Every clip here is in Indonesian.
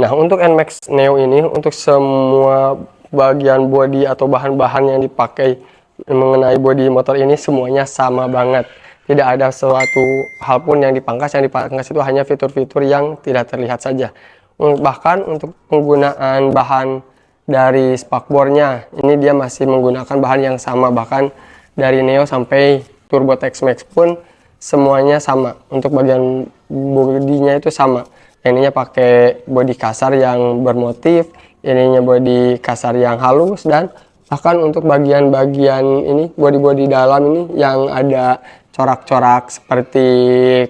Nah, untuk NMAX Neo ini, untuk semua bagian bodi atau bahan-bahan yang dipakai mengenai bodi motor ini semuanya sama banget. Tidak ada suatu hal pun yang dipangkas itu hanya fitur-fitur yang tidak terlihat saja. Bahkan untuk penggunaan bahan dari spakbornya, ini dia masih menggunakan bahan yang sama. Bahkan dari Neo sampai Turbo Tex-Mex pun semuanya sama. Untuk bagian bodinya itu sama. Ininya pakai bodi kasar yang bermotif, ininya bodi kasar yang halus, dan bahkan untuk bagian-bagian ini, bodi-bodi dalam ini yang ada corak-corak seperti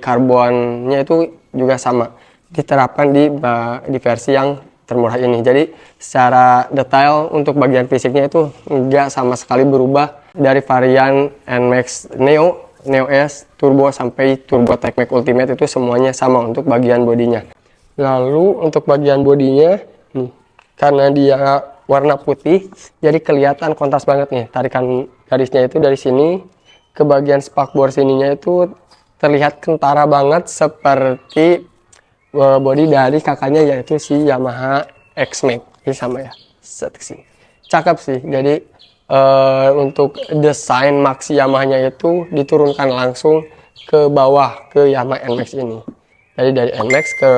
karbonnya itu juga sama. Diterapkan di versi yang termurah ini. Jadi secara detail untuk bagian fisiknya itu enggak sama sekali berubah dari varian NMAX Neo, Neo S, Turbo sampai Turbo Tech-Max Ultimate itu semuanya sama untuk bagian bodinya. Lalu untuk bagian bodinya, karena dia warna putih, jadi kelihatan kontras banget nih. Tarikan garisnya itu dari sini ke bagian spakbor sininya itu terlihat kentara banget seperti bodi dari kakaknya, yaitu si Yamaha X-Max. Ini sama ya, sini. Cakep sih. Jadi untuk desain Maxi Yamaha-nya itu diturunkan langsung ke bawah ke Yamaha NMAX ini. Jadi dari NMAX ke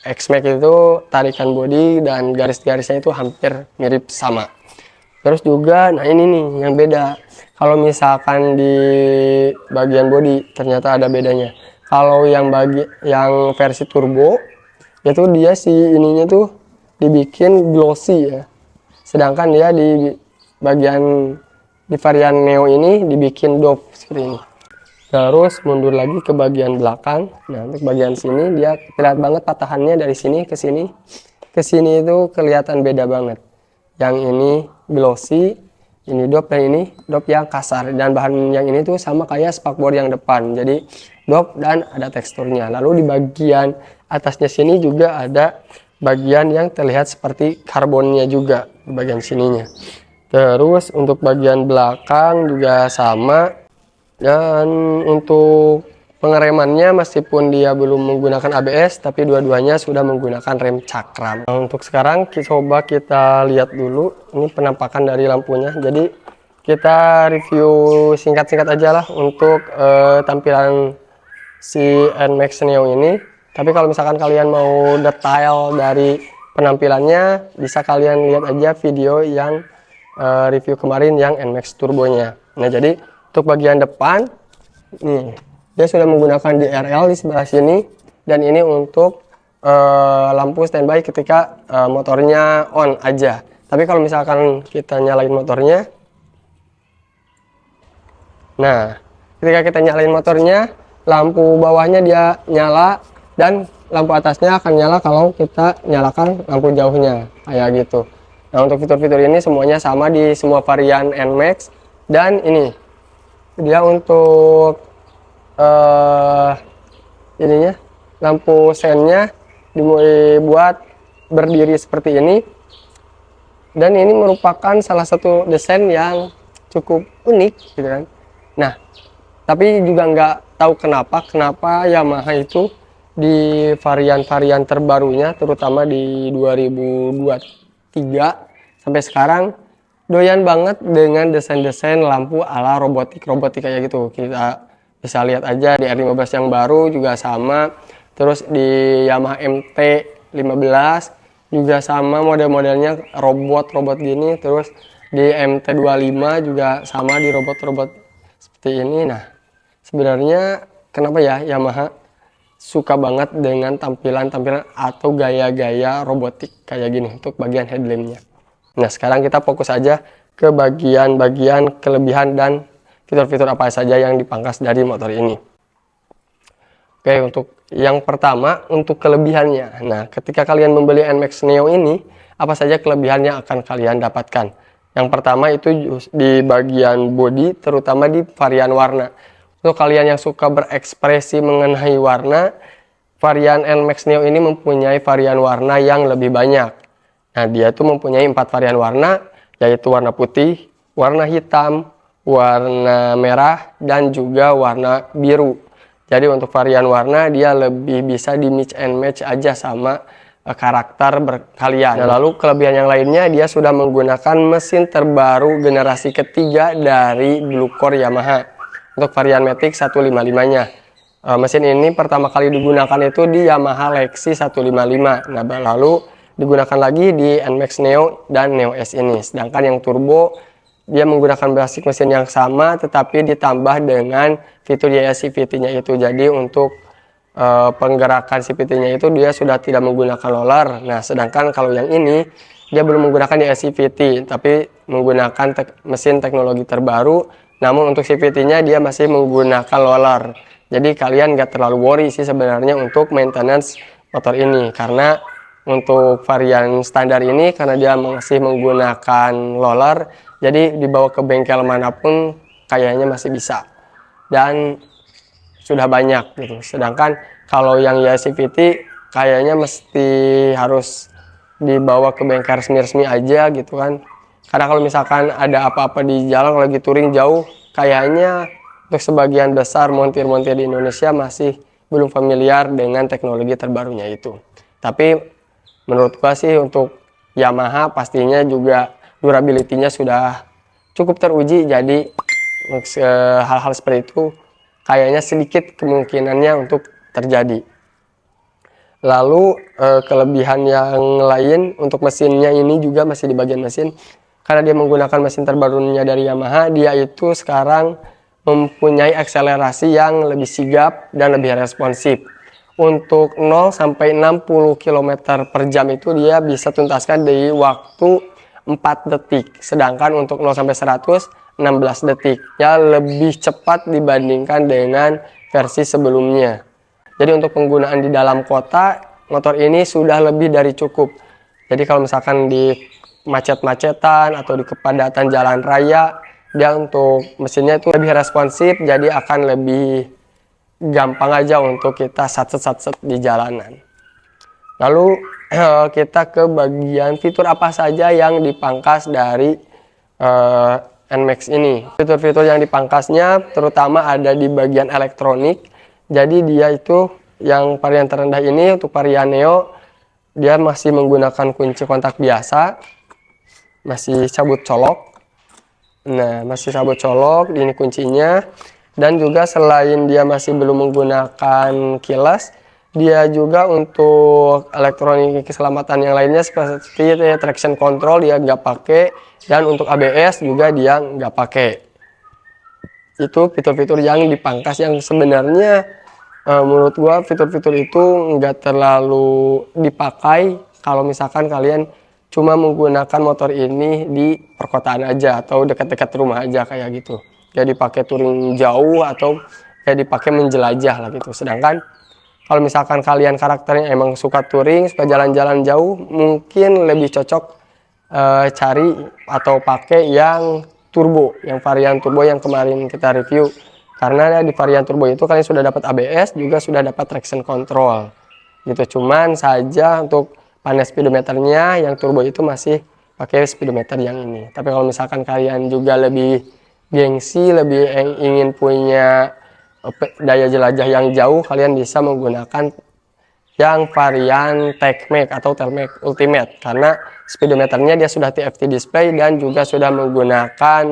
X-Max itu tarikan bodi dan garis-garisnya itu hampir mirip sama. Terus juga, nah ini nih yang beda. Kalau misalkan di bagian bodi ternyata ada bedanya. Kalau yang versi turbo itu dia si ininya tuh dibikin glossy ya. Sedangkan dia di varian Neo ini dibikin doff seperti ini. Terus mundur lagi ke bagian belakang. Nah, untuk bagian sini dia terlihat banget patahannya dari sini ke sini. Ke sini itu kelihatan beda banget. Yang ini glossy, ini dop, dan ini dop yang kasar. Dan bahan yang ini tuh sama kayak spakbor yang depan. Jadi dop dan ada teksturnya. Lalu di bagian atasnya sini juga ada bagian yang terlihat seperti karbonnya juga di bagian sininya. Terus untuk bagian belakang juga sama. Dan untuk pengeremannya, meskipun dia belum menggunakan ABS, tapi dua-duanya sudah menggunakan rem cakram. Nah, untuk sekarang coba kita lihat dulu ini penampakan dari lampunya. Jadi kita review singkat-singkat aja lah untuk tampilan si NMAX Neo ini. Tapi kalau misalkan kalian mau detail dari penampilannya, bisa kalian lihat aja video yang review kemarin yang NMAX turbonya. Nah, jadi untuk bagian depan, nih dia sudah menggunakan DRL di sebelah sini, dan ini untuk lampu standby ketika motornya on aja. Tapi kalau misalkan kita nyalain motornya, nah ketika kita nyalain motornya, lampu bawahnya dia nyala dan lampu atasnya akan nyala kalau kita nyalakan lampu jauhnya, kayak gitu. Nah, untuk fitur-fitur ini semuanya sama di semua varian NMAX. Dan ini dia untuk ininya, lampu sennya dibuat berdiri seperti ini, dan ini merupakan salah satu desain yang cukup unik gitu kan. Nah, tapi juga nggak tahu kenapa Yamaha itu di varian-varian terbarunya, terutama di 2023 sampai sekarang, doyan banget dengan desain-desain lampu ala robotik kayak gitu. Kita bisa lihat aja di R15 yang baru juga sama. Terus di Yamaha MT-15 juga sama, model-modelnya robot gini. Terus di MT-25 juga sama, di robot seperti ini. Nah, sebenarnya kenapa ya Yamaha suka banget dengan tampilan-tampilan atau gaya-gaya robotik kayak gini untuk bagian headlampnya. Nah, sekarang kita fokus aja ke bagian-bagian kelebihan dan fitur-fitur apa saja yang dipangkas dari motor ini. Oke, untuk yang pertama, untuk kelebihannya. Nah, ketika kalian membeli NMAX Neo ini, apa saja kelebihan yang akan kalian dapatkan? Yang pertama itu di bagian bodi, terutama di varian warna. Untuk kalian yang suka berekspresi mengenai warna, varian NMAX Neo ini mempunyai varian warna yang lebih banyak. Nah, dia itu mempunyai 4 varian warna, yaitu warna putih, warna hitam, warna merah, dan juga warna biru. Jadi untuk varian warna dia lebih bisa di mix and match aja sama karakter berkalian. Nah, lalu kelebihan yang lainnya, dia sudah menggunakan mesin terbaru generasi ketiga dari Blue Core Yamaha untuk varian Matic 155-nya. Mesin ini pertama kali digunakan itu di Yamaha Lexi 155. Nah, lalu digunakan lagi di NMAX Neo dan Neo S ini. Sedangkan yang turbo, dia menggunakan basic mesin yang sama tetapi ditambah dengan fitur CVT-nya itu. Jadi untuk penggerakan CVT-nya itu dia sudah tidak menggunakan roller. Nah, sedangkan kalau yang ini dia belum menggunakan CVT tapi menggunakan mesin teknologi terbaru. Namun untuk CVT-nya dia masih menggunakan roller. Jadi kalian nggak terlalu worry sih sebenarnya untuk maintenance motor ini, karena untuk varian standar ini karena dia masih menggunakan roller, jadi dibawa ke bengkel manapun kayaknya masih bisa dan sudah banyak gitu. Sedangkan kalau yang CVT kayaknya mesti harus dibawa ke bengkel resmi-resmi aja gitu kan. Karena kalau misalkan ada apa-apa di jalan kalau lagi touring jauh, kayaknya untuk sebagian besar montir-montir di Indonesia masih belum familiar dengan teknologi terbarunya itu. Tapi menurut gua sih untuk Yamaha pastinya juga durability-nya sudah cukup teruji, jadi hal-hal seperti itu kayaknya sedikit kemungkinannya untuk terjadi. Lalu kelebihan yang lain untuk mesinnya ini juga masih di bagian mesin, karena dia menggunakan mesin terbarunya dari Yamaha, dia itu sekarang mempunyai akselerasi yang lebih sigap dan lebih responsif. Untuk 0 sampai 60 km per jam itu dia bisa tuntaskan di waktu 4 detik. Sedangkan untuk 0 sampai 100 16 detik. Ya lebih cepat dibandingkan dengan versi sebelumnya. Jadi untuk penggunaan di dalam kota, motor ini sudah lebih dari cukup. Jadi kalau misalkan di macet-macetan atau di kepadatan jalan raya, dia untuk mesinnya itu lebih responsif, jadi akan lebih gampang aja untuk kita satset di jalanan. Lalu kita ke bagian fitur apa saja yang dipangkas dari NMAX ini. Fitur-fitur yang dipangkasnya terutama ada di bagian elektronik. Jadi dia itu yang varian terendah ini untuk varian Neo, dia masih menggunakan kunci kontak biasa, masih cabut colok. Nah, masih sabut colok, ini kuncinya. Dan juga selain dia masih belum menggunakan kilas, dia juga untuk elektronik keselamatan yang lainnya seperti traction control dia nggak pakai, dan untuk ABS juga dia nggak pakai. Itu fitur-fitur yang dipangkas yang sebenarnya menurut gua fitur-fitur itu nggak terlalu dipakai kalau misalkan kalian cuma menggunakan motor ini di perkotaan aja atau dekat-dekat rumah aja kayak gitu. Jadi pakai touring jauh atau ya dipakai menjelajah lah gitu. Sedangkan kalau misalkan kalian karakternya emang suka touring, suka jalan-jalan jauh, mungkin lebih cocok cari atau pakai yang turbo, yang varian turbo yang kemarin kita review. Karena di varian turbo itu kalian sudah dapat ABS, juga sudah dapat traction control. Gitu. Cuman saja untuk panel speedometernya yang turbo itu masih pakai speedometer yang ini. Tapi kalau misalkan kalian juga lebih gengsi, lebih ingin punya daya jelajah yang jauh, kalian bisa menggunakan yang varian TechMax atau Telmax Ultimate, karena speedometernya dia sudah TFT display dan juga sudah menggunakan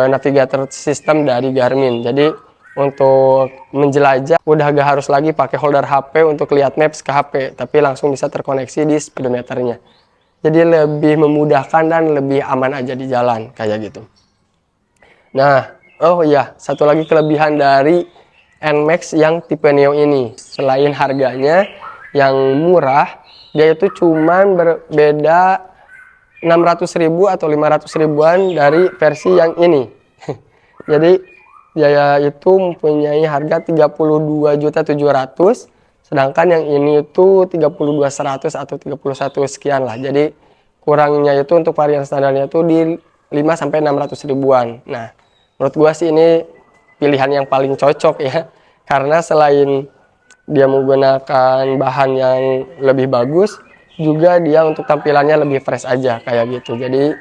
navigator sistem dari Garmin. Jadi untuk menjelajah udah gak harus lagi pakai holder HP untuk lihat maps ke HP, tapi langsung bisa terkoneksi di speedometernya. Jadi lebih memudahkan dan lebih aman aja di jalan kayak gitu. Nah, oh iya, satu lagi kelebihan dari NMAX yang tipe Neo ini, selain harganya yang murah, dia itu cuman berbeda 600.000 atau 500 ribuan dari versi yang ini. Jadi dia itu mempunyai harga 32.700.000, sedangkan yang ini itu 32.100 atau 31 sekian lah. Jadi kurangnya itu untuk varian standarnya itu di 5 sampai 600 ribuan. Nah, menurut gua sih ini pilihan yang paling cocok ya. Karena selain dia menggunakan bahan yang lebih bagus, juga dia untuk tampilannya lebih fresh aja kayak gitu. Jadi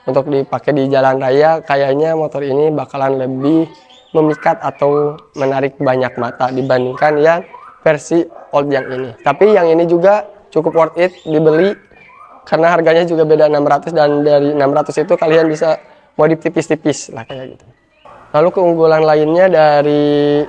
untuk dipakai di jalan raya kayaknya motor ini bakalan lebih memikat atau menarik banyak mata dibandingkan yang versi old yang ini. Tapi yang ini juga cukup worth it dibeli karena harganya juga beda 600, dan dari 600 itu kalian bisa modif tipis-tipis lah kayak gitu. Lalu keunggulan lainnya dari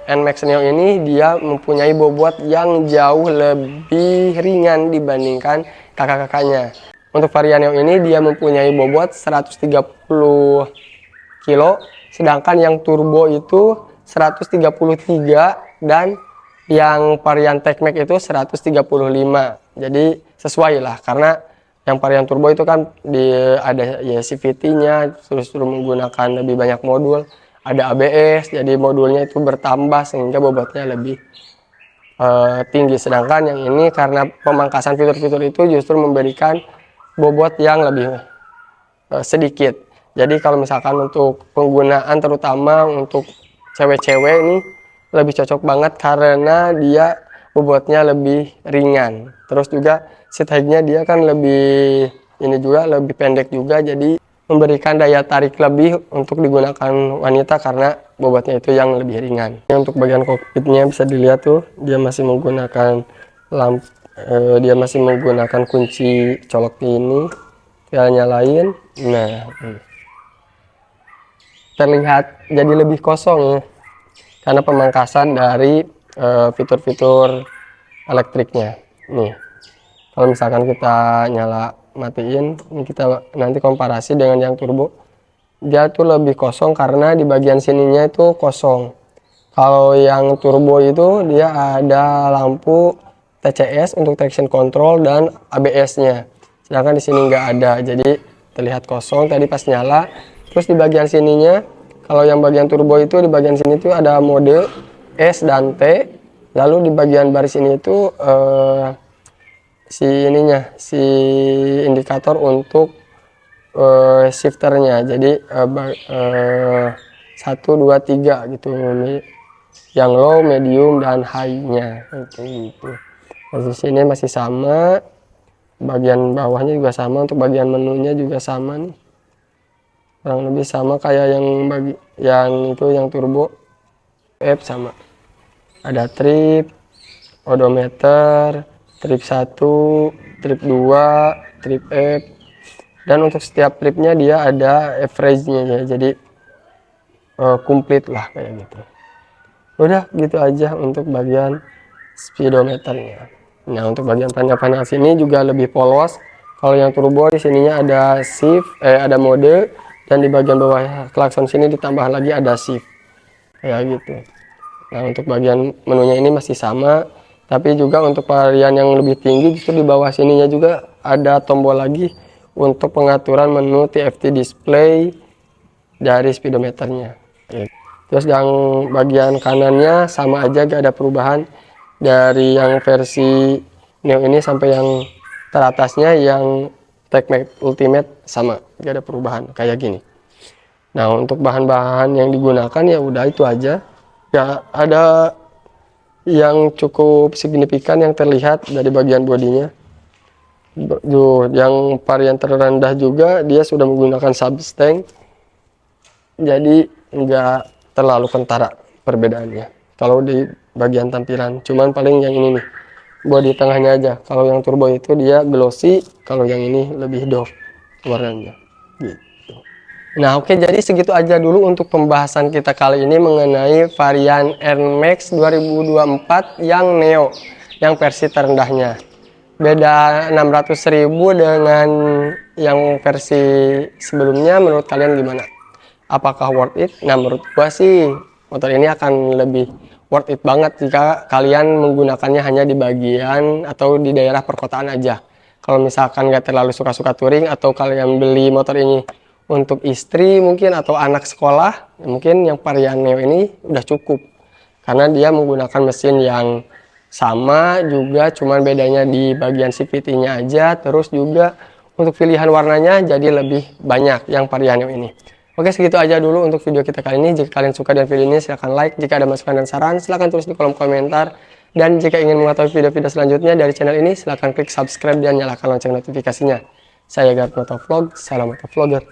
NMAX Neo ini, dia mempunyai bobot yang jauh lebih ringan dibandingkan kakak-kakaknya. Untuk varian Neo ini dia mempunyai bobot 130 kilo, sedangkan yang turbo itu 133, dan yang varian TechMax itu 135. Jadi sesuai lah, karena yang varian turbo itu kan ada ya CVT-nya, terus menggunakan lebih banyak modul, ada ABS, jadi modulnya itu bertambah sehingga bobotnya lebih tinggi. Sedangkan yang ini karena pemangkasan fitur-fitur itu justru memberikan bobot yang lebih sedikit. Jadi kalau misalkan untuk penggunaan terutama untuk cewek-cewek ini lebih cocok banget karena dia bobotnya lebih ringan. Terus juga seat height-nya dia kan lebih ini juga lebih pendek juga, jadi memberikan daya tarik lebih untuk digunakan wanita karena bobotnya itu yang lebih ringan. Untuk bagian kokpitnya bisa dilihat tuh dia masih menggunakan dia masih menggunakan kunci colok ini. Kita nyalain, nah terlihat jadi lebih kosong ya, karena pemangkasan dari fitur-fitur elektriknya. Nih, kalau misalkan kita nyala matiin, ini kita nanti komparasi dengan yang turbo, dia tuh lebih kosong karena di bagian sininya itu kosong. Kalau yang turbo itu dia ada lampu TCS untuk traction control dan ABS-nya, sedangkan di sini nggak ada, jadi terlihat kosong tadi pas nyala. Terus di bagian sininya, kalau yang bagian turbo itu di bagian sini tuh ada mode S dan T, lalu di bagian baris ini itu si indikator untuk shifternya, jadi 1, 2, 3 gitu, yang low, medium, dan high-nya gitu. Posisi ini masih sama, bagian bawahnya juga sama, untuk bagian menunya juga sama nih, kurang lebih sama kayak yang turbo. F sama, ada trip, odometer, trip 1, trip 2, trip F, dan untuk setiap tripnya dia ada average-nya ya, jadi komplit lah kayak gitu. Udah gitu aja untuk bagian speedometernya. Nah, untuk bagian panel-panel sini juga lebih polos. Kalau yang turbo di sininya ada shift, ada mode, dan di bagian bawah klakson sini ditambah lagi ada shift kayak gitu. Nah, untuk bagian menunya ini masih sama, tapi juga untuk varian yang lebih tinggi justru di bawah sininya juga ada tombol lagi untuk pengaturan menu TFT display dari speedometernya. Terus yang bagian kanannya sama aja, gak ada perubahan dari yang versi Neo ini sampai yang teratasnya yang TechMax Ultimate sama, gak ada perubahan kayak gini. Nah, untuk bahan-bahan yang digunakan ya udah itu aja, ya ada yang cukup signifikan yang terlihat dari bagian bodinya. Yang varian terendah juga dia sudah menggunakan substang, jadi enggak terlalu kentara perbedaannya kalau di bagian tampilan. Cuman paling yang ini nih, bodi tengahnya aja. Kalau yang turbo itu dia glossy, kalau yang ini lebih doff warnanya gitu. Nah, oke, jadi segitu aja dulu untuk pembahasan kita kali ini mengenai varian NMAX 2024 yang Neo, yang versi terendahnya. Beda 600.000 dengan yang versi sebelumnya, menurut kalian gimana? Apakah worth it? Nah, menurut gua sih motor ini akan lebih worth it banget jika kalian menggunakannya hanya di bagian atau di daerah perkotaan aja. Kalau misalkan nggak terlalu suka-suka touring, atau kalian beli motor ini untuk istri mungkin atau anak sekolah, mungkin yang varian Neo ini udah cukup karena dia menggunakan mesin yang sama juga, cuman bedanya di bagian CVT-nya aja. Terus juga untuk pilihan warnanya jadi lebih banyak yang varian Neo ini. Oke, segitu aja dulu untuk video kita kali ini. Jika kalian suka dengan video ini, silahkan like. Jika ada masukan dan saran, silahkan tulis di kolom komentar. Dan jika ingin mengetahui video-video selanjutnya dari channel ini, silahkan klik subscribe dan nyalakan lonceng notifikasinya. Saya Garth Motovlog, salam motovlogger.